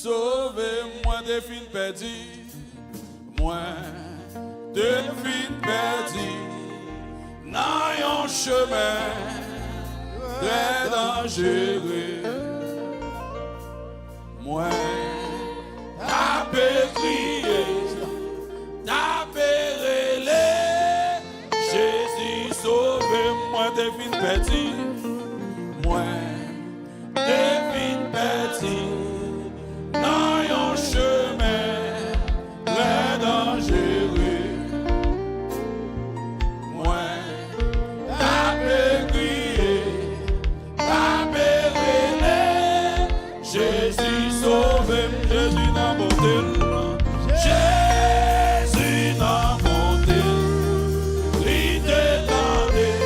sauvé, moi de fin perdu, moi de fin perdu, dans un chemin très dangereux, moi t'as crié, t'as relé, Jésus sauvé, moi de fin perdu, moi de fin perdu. Dans un chemin très dangereux, moi, t'as crié, t'as relé, Jésus sauvé, Jésus dans mon tel, Jésus dans mon tel, il t'étendait,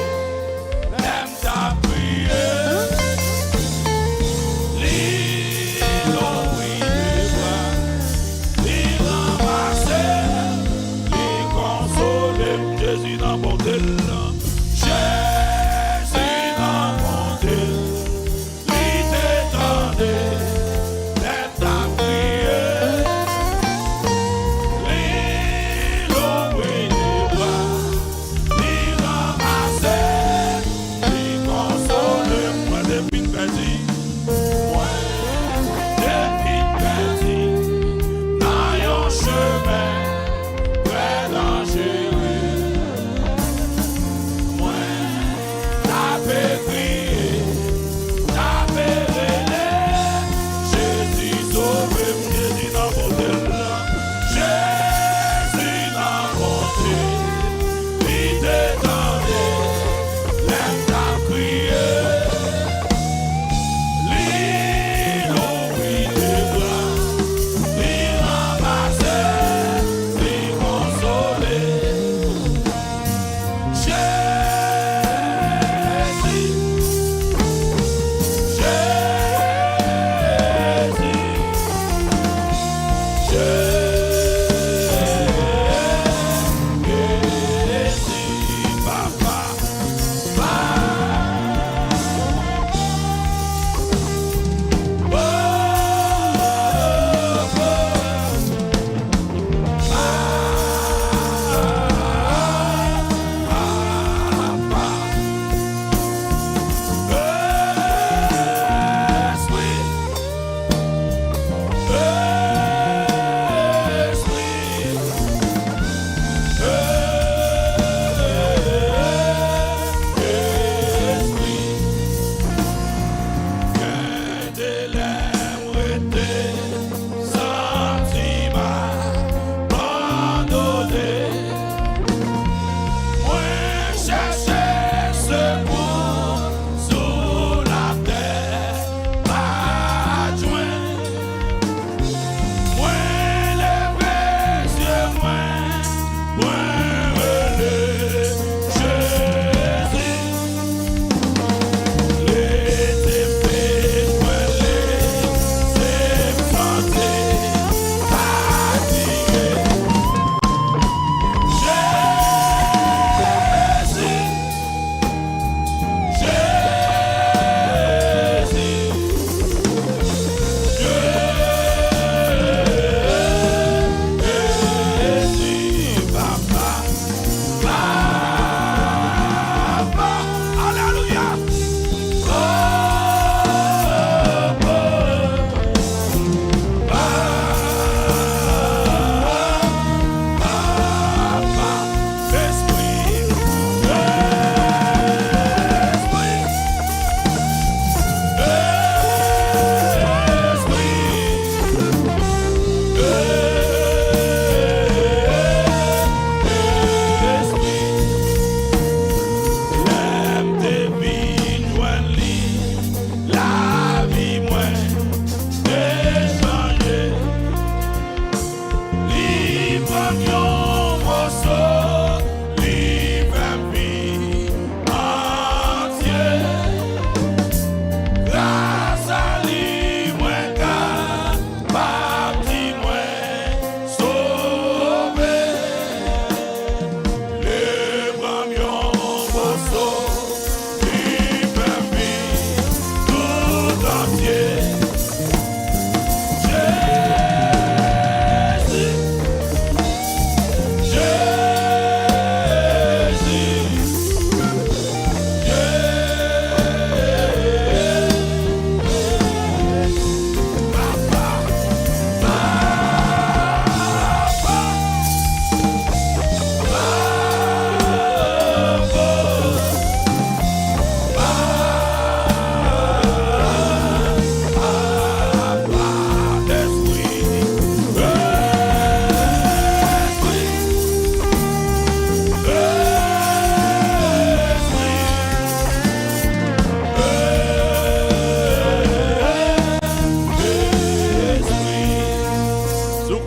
l'aime t'a prié. Jésus dans mon tel, Jésus dans mon tel, il t'étendait, l'aide à prier, il ouvrit les bras, il ramassait, il consolait, moi depuis petit, moi depuis petit, dans un chemin très dangereux.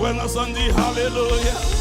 When I Sunday, hallelujah.